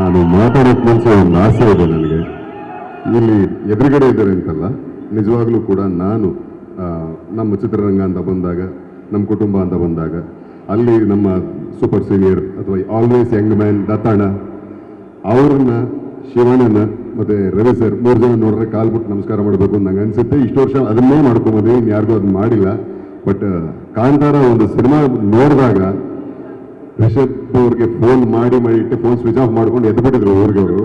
ನಾನು ಮಾತಾಡೋಕ್ಕೆ ಮುಂಚೆ ಒಂದು ಆಸೆ ಇದೆ ನನಗೆ. ಇಲ್ಲಿ ಎದುರುಗಡೆ ಇದ್ದಾರೆ ಅಂತಲ್ಲ, ನಿಜವಾಗ್ಲೂ ಕೂಡ ನಾನು ನಮ್ಮ ಚಿತ್ರರಂಗ ಅಂತ ಬಂದಾಗ, ನಮ್ಮ ಕುಟುಂಬ ಅಂತ ಬಂದಾಗ, ಅಲ್ಲಿ ನಮ್ಮ ಸೂಪರ್ ಸೀನಿಯರ್ ಅಥವಾ ಆಲ್ವೇಸ್ ಯಂಗ್ ಮ್ಯಾನ್ ದತ್ತಣ್ಣ ಅವ್ರನ್ನ, ಶಿವಣ್ಣನ ಮತ್ತು ರವಿ ಸರ್ 3 ಜನ ನೋಡ್ರೆ ಕಾಲು ಬಿಟ್ಟು ನಮಸ್ಕಾರ ಮಾಡಬೇಕು ಅಂತ ನಂಗೆ ಅನ್ಸುತ್ತೆ. ಇಷ್ಟು ವರ್ಷ ಅದನ್ನೇ ಮಾಡ್ಕೊಂಬಂದೆ, ಯಾರಿಗೂ ಅದನ್ನ ಮಾಡಿಲ್ಲ. ಬಟ್ ಕಾಂತಾರ ಒಂದು ಸಿನಿಮಾ ನೋಡಿದಾಗ ರಿಷಬ್ ಅವ್ರಿಗೆ ಫೋನ್ ಮಾಡಿ ಇಟ್ಟು ಫೋನ್ ಸ್ವಿಚ್ ಆಫ್ ಮಾಡ್ಕೊಂಡು ಎದ್ಬಿಟ್ಟಿದ್ರು ಊರಿಗೆ. ಅವರು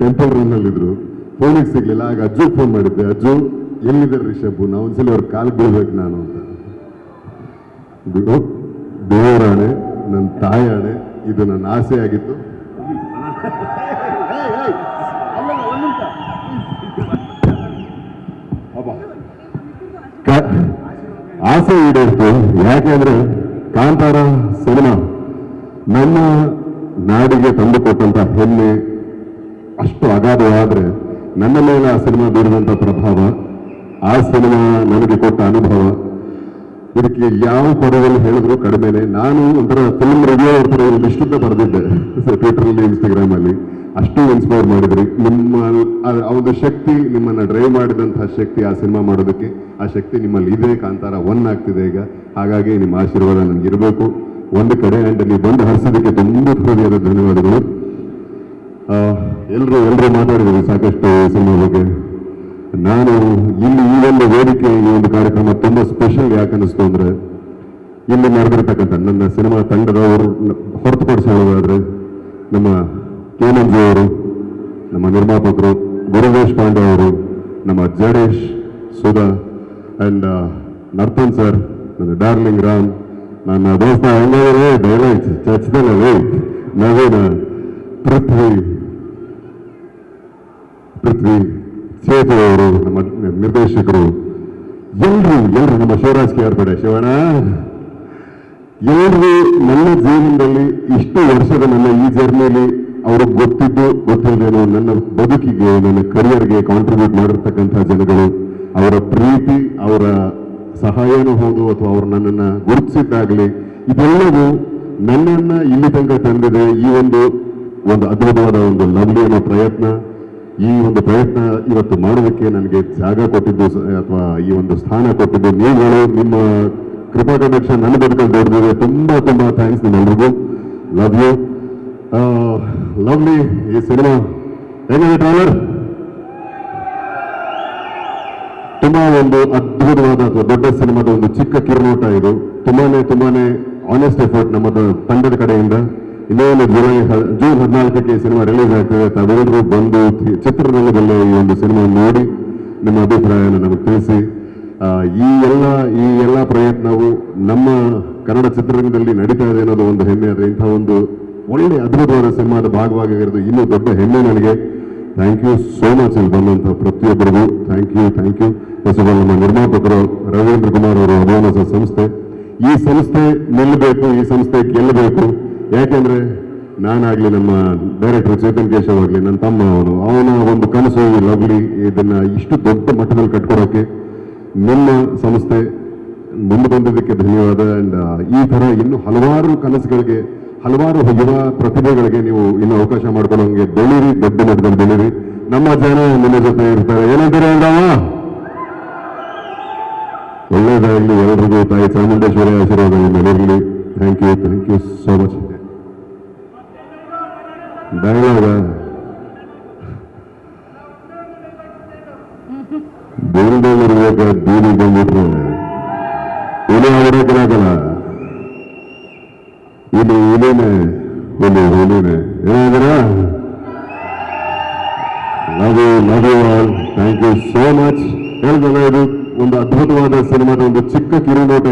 ಟೆಂಪಲ್ ರನ್ನಲ್ಲಿದ್ರು, ಫೋನಿಗೆ ಸಿಗ್ಲಿಲ್ಲ. ಆಗ ಅಜ್ಜುಗೆ ಫೋನ್ ಮಾಡಿದ್ದೆ, ಅಜ್ಜು ಎಲ್ಲಿದ್ದಾರೆ ರಿಷಬ್, ನಾವು ಒಂದ್ಸಲಿ ಅವ್ರ ಕಾಲು ಬೀಳ್ಬೇಕು ನಾನು ಅಂತ. ದೇವರಾಣೆ, ನನ್ನ ತಾಯಾಣೆ, ಇದು ನನ್ನ ಆಸೆ ಆಗಿತ್ತು. ಆಸೆ ಈಡೇರಿತು. ಯಾಕೆಂದ್ರೆ ಕಾಂತಾರ ಸಿನಿಮಾ ನಮ್ಮ ನಾಡಿಗೆ ತಂದುಕೊಟ್ಟಂತ ಹೆಮ್ಮೆ ಅಷ್ಟು ಅಗಾಧವಾದ್ರೆ, ನನ್ನ ಮೇಲೆ ಆ ಸಿನಿಮಾ ಬೀರಿದಂಥ ಪ್ರಭಾವ, ಆ ಸಿನಿಮಾ ನನಗೆ ಕೊಟ್ಟ ಅನುಭವ, ಇದಕ್ಕೆ ಯಾವ ಪದದಲ್ಲಿ ಹೇಳಿದ್ರು ಕಡಿಮೆನೆ. ನಾನು ಒಂಥರ ಫಿಲ್ಮ್ ರಿವ್ಯೂ ಥರ ಒಂದು ಇಷ್ಟುದ್ದ ಬರೆದಿದ್ದೆ ಟ್ವಿಟರಲ್ಲಿ, ಇನ್ಸ್ಟಾಗ್ರಾಮಲ್ಲಿ. ಅಷ್ಟು ಇನ್ಸ್ಪೈರ್ ಮಾಡಿದ್ರಿ. ನಿಮ್ಮ ಆ ಒಂದು ಶಕ್ತಿ, ನಿಮ್ಮನ್ನು ಡ್ರೈವ್ ಮಾಡಿದಂತಹ ಶಕ್ತಿ ಆ ಸಿನಿಮಾ ಮಾಡೋದಕ್ಕೆ, ಆ ಶಕ್ತಿ ನಿಮ್ಮಲ್ಲಿ ಇದೆ. ಕಾಂತಾರ 1 ಆಗ್ತಿದೆ ಈಗ. ಹಾಗಾಗಿ ನಿಮ್ಮ ಆಶೀರ್ವಾದ ನನಗಿರಬೇಕು ಒಂದು ಕಡೆ. ಆ್ಯಂಡ್ ನೀವು ಬಂದು ಹರಿಸೋದಕ್ಕೆ ತುಂಬ ಹೃದಯದ ಧನ್ಯವಾದಗಳು. ಎಲ್ಲರೂ ಮಾತಾಡಿದ್ದೀವಿ ಸಾಕಷ್ಟು ಸಿನಿಮಾ ಬಗ್ಗೆ. ನಾನು ಇಲ್ಲಿ ಈ ಒಂದು ವೇದಿಕೆ, ಈ ಒಂದು ಕಾರ್ಯಕ್ರಮ ತುಂಬ ಸ್ಪೆಷಲ್. ಯಾಕೆ ಅನ್ನಿಸ್ತು ಅಂದರೆ, ಇಲ್ಲಿ ನಡೆದಿರ್ತಕ್ಕಂಥ ನನ್ನ ಸಿನಿಮಾ ತಂಡದವರು ಹೊರತುಪಡಿಸಿ ಹೇಳೋದಾದ್ರೆ, ನಮ್ಮ ಕೆ ಮಂಜು ಅವರು, ನಮ್ಮ ನಿರ್ಮಾಪಕರು ಗುರುದೇಶ್ ಪಾಂಡೆ ಅವರು, ನಮ್ಮ ಜಡೇಶ್, ಸುಧಾ ಆ್ಯಂಡ್ ನರ್ತನ್ ಸರ್, ನನ್ನ ಡಾರ್ಲಿಂಗ್ ರಾಮ್, ನನ್ನ ದೋಸ್ತ ಹೆಂಗಾದ್ರೆ ಡೈಲಾಗ್ಸ್ ಚಚ್ದಲ್ಲ ನವೀನ, ಪೃಥ್ವಿ ಸೇತು ಅವರು, ನಮ್ಮ ನಿರ್ದೇಶಕರು, ಎಲ್ಲರೂ ನಮ್ಮ ಶಿವರಾಜ್ ಕೆ ಆರ್ ಶಿವಣ್ಣ, ಎಲ್ಲರೂ ನನ್ನ ಜೀವನದಲ್ಲಿ ಇಷ್ಟು ವರ್ಷದ ನನ್ನ ಈ ಜರ್ನಿಯಲ್ಲಿ ಅವ್ರಿಗೆ ಗೊತ್ತಿದ್ದೇನೋ ನನ್ನ ಬದುಕಿಗೆ, ನನ್ನ ಕರಿಯರ್ಗೆ ಕಾಂಟ್ರಿಬ್ಯೂಟ್ ಮಾಡಿರ್ತಕ್ಕಂಥ ಜನಗಳು, ಅವರ ಪ್ರೀತಿ, ಅವರ ಸಹಾಯನೂ ಹೌದು, ಅಥವಾ ಅವರು ನನ್ನನ್ನು ಗುರುತಿಸಿದ್ದಾಗಲಿ, ಇದೆಲ್ಲವೂ ನನ್ನನ್ನು ಇಲ್ಲಿ ತನಕ ತಂದಿದೆ. ಈ ಒಂದು ಅದ್ಭುತವಾದ ಒಂದು ಲವ್ಲಿ ಅನ್ನೋ ಪ್ರಯತ್ನ, ಈ ಒಂದು ಪ್ರಯತ್ನ ಇವತ್ತು ಮಾಡೋದಕ್ಕೆ ನನಗೆ ಜಾಗ ಕೊಟ್ಟಿದ್ದು ಅಥವಾ ಈ ಒಂದು ಸ್ಥಾನ ಕೊಟ್ಟಿದ್ದು ನೀವುಗಳು. ನಿಮ್ಮ ಕೃಪಾ ಕಟಾಕ್ಷ ನನ್ನ ಬದುಕಲ್ಲಿ ದೊಡ್ಡದಿದೆ. ತುಂಬ ಥ್ಯಾಂಕ್ಸ್ ನಿಮ್ಮೆಲ್ರಿಗೂ. Love you. ಲವ್ಲಿ. ಈ ಸಿನಿಮಾ ಹೇಗಿದೆ ಟ್ರೈಲರ್? ತುಂಬಾ ಒಂದು ಅದ್ಭುತವಾದ ಅಥವಾ ದೊಡ್ಡ ಸಿನಿಮಾದ ಒಂದು ಚಿಕ್ಕ ಕಿರುನೋಟ ಇದು. ತುಂಬಾನೇ ಆನೆಸ್ಟ್ ಎಫರ್ಟ್ ನಮ್ಮ ತಂಡದ ಕಡೆಯಿಂದ. ಇನ್ನೇನು ಜೂನ್ 14ಕ್ಕೆ ಸಿನಿಮಾ ರಿಲೀಸ್ ಆಗ್ತದೆ. ತಾವೆಲ್ಲರೂ ಬಂದು ಚಿತ್ರರಂಗದಲ್ಲಿ ಈ ಒಂದು ಸಿನಿಮಾ ನೋಡಿ ನಿಮ್ಮ ಅಭಿಪ್ರಾಯನ ನಮಗೆ ತಿಳಿಸಿ. ಈ ಎಲ್ಲ ಪ್ರಯತ್ನವು ನಮ್ಮ ಕನ್ನಡ ಚಿತ್ರರಂಗದಲ್ಲಿ ನಡೀತಾ ಇದೆ ಅನ್ನೋದು ಒಂದು ಹೆಮ್ಮೆ. ಆದರೆ ಇಂಥ ಒಂದು ಒಳ್ಳೆ ಅದ್ಭುತವಾದ ಸಿನಿಮಾದ ಭಾಗವಾಗಿರೋದು ಇನ್ನೂ ದೊಡ್ಡ ಹೆಮ್ಮೆ ನನಗೆ. Thank you so much. ಇಲ್ಲಿ ಬಂದಂಥ ಪ್ರತಿಯೊಬ್ಬರಿಗೂ thank you. First of all ನಮ್ಮ ನಿರ್ಮಾಪಕರು ರವೀಂದ್ರ ಕುಮಾರ್ ಅವರು, ಅಭಿಮಾನ ಸಂಸ್ಥೆ. ಈ ಸಂಸ್ಥೆ ನಿಲ್ಲಬೇಕು, ಈ ಸಂಸ್ಥೆ ಗೆಲ್ಲಬೇಕು. ಯಾಕೆಂದ್ರೆ ನಾನಾಗ್ಲಿ, ನಮ್ಮ ಡೈರೆಕ್ಟರ್ ಚೇತನ್ ಕೇಶವ್ ಆಗಲಿ, ನನ್ನ ತಮ್ಮ ಅವನ ಒಂದು ಕನಸು ಈ ಲವ್ಲಿ, ಇದನ್ನ ಇಷ್ಟು ದೊಡ್ಡ ಮಟ್ಟದಲ್ಲಿ ಕಟ್ಕೊಡೋಕೆ ನಿಮ್ಮ ಸಂಸ್ಥೆ ಮುಂದೆ ಬಂದಿದ್ದಕ್ಕೆ ಧನ್ಯವಾದ. ಅಂಡ್ ಈ ತರ ಇನ್ನು ಹಲವಾರು ಕನಸುಗಳಿಗೆ, ಹಲವಾರು ಯುವ ಪ್ರತಿಭೆಗಳಿಗೆ ನೀವು ಇನ್ನು ಅವಕಾಶ ಮಾಡ್ಕೊಳ್ಳೋಂಗೆ ಬೆಳೀರಿ, ದೊಡ್ಡ ಮಟ್ಟದಲ್ಲಿ ಬೆಳೀರಿ. ನಮ್ಮ ಜನ ನಿಮ್ಮ ಜೊತೆ ಇರ್ತಾರೆ. ಏನಂತೀರ ಅಂದವ? ಒಳ್ಳೇದಾಗಲಿ ಎಲ್ರಿಗೂ. ತಾಯಿ ಚಾಮುಂಡೇಶ್ವರಿ ಆಶೀರ್ವಾದ ನಿಮ್ಮೆಲ್ಲರಿರಲಿ. Thank you so much. Dialogue ಬೇಲ್ದಲ್ಲಿರ್ಬೇಕ, ಬೀದಿಗೆ ಬಂದ್ಬಿಟ್ರೆ ಇಲ್ಲಿ ಹೊರಕಲಾಗಲ್ಲ. ಇಲ್ಲಿ ಹುಲಿನೇ ಏನಾದ್ರ. Love you all. Thank you so much. ಹೇಳ್ದಲ್ಲ, ಇದು ಒಂದು ಅದ್ಭುತವಾದ ಸಿನಿಮಾದ ಒಂದು ಚಿಕ್ಕ ಕಿರುನೋಟ.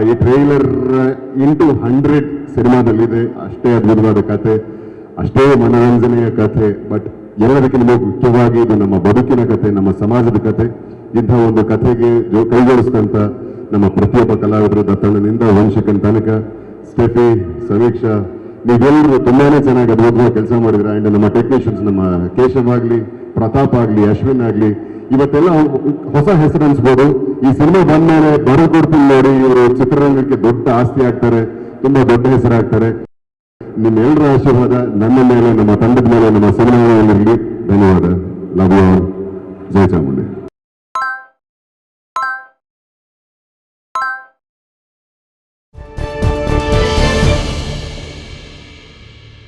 ಈ ಟ್ರೈಲರ್ ಇಂಟು 100 ಸಿನಿಮಾದಲ್ಲಿದೆ. ಅಷ್ಟೇ ಅದ್ಭುತವಾದ ಕಥೆ, ಅಷ್ಟೇ ಮನರಂಜನೆಯ ಕಥೆ. ಬಟ್ ಎಲ್ಲದಕ್ಕಿಂತ ಮುಖ್ಯವಾಗಿ ಇದು ನಮ್ಮ ಬದುಕಿನ ಕಥೆ, ನಮ್ಮ ಸಮಾಜದ ಕಥೆ. ಇಂಥ ಒಂದು ಕಥೆಗೆ ಕೈಜೋಡಿಸಿದಂಥ ನಮ್ಮ ಪ್ರತಿಯೊಬ್ಬ ಕಲಾವಿದರು, ದತ್ತಣ್ಣನಿಂದ ವಂಶಿಕನ್ ತನಕ, ಸ್ಟೆಫಿ, ಸಮೀಕ್ಷಾ, ನೀವೆಲ್ಲರೂ ತುಂಬಾನೇ ಚೆನ್ನಾಗಿ ಅದ್ಭುತವಾಗಿ ಕೆಲಸ ಮಾಡಿದ್ರೆ. ಆ್ಯಂಡ್ ನಮ್ಮ ಟೆಕ್ನಿಷಿಯನ್ಸ್, ನಮ್ಮ ಕೇಶವ್ ಆಗಲಿ, ಪ್ರತಾಪ್ ಆಗಲಿ, ಅಶ್ವಿನ್ ಆಗಲಿ, ಇವತ್ತೆಲ್ಲ ಹೊಸ ಹೆಸರು ಅನ್ಸ್ಬೋದು. ಈ ಸಿನಿಮಾ ಬಂದ್ಮೇಲೆ ಬರೆದು ಕೊಡ್ತೀನಿ ನೋಡಿ, ಇವರು ಚಿತ್ರರಂಗಕ್ಕೆ ದೊಡ್ಡ ಆಸ್ತಿ ಆಗ್ತಾರೆ, ತುಂಬಾ ದೊಡ್ಡ ಹೆಸರಾಗ್ತಾರೆ. ನಿಮ್ಮೆಲ್ಲರ ಆಶೀರ್ವಾದ ನನ್ನ ಮೇಲೆ, ನಮ್ಮ ತಂಡದ ಮೇಲೆ, ನಮ್ಮ ಸಿನಿಮಾ ಮೇಲೆ ಇರಲಿ.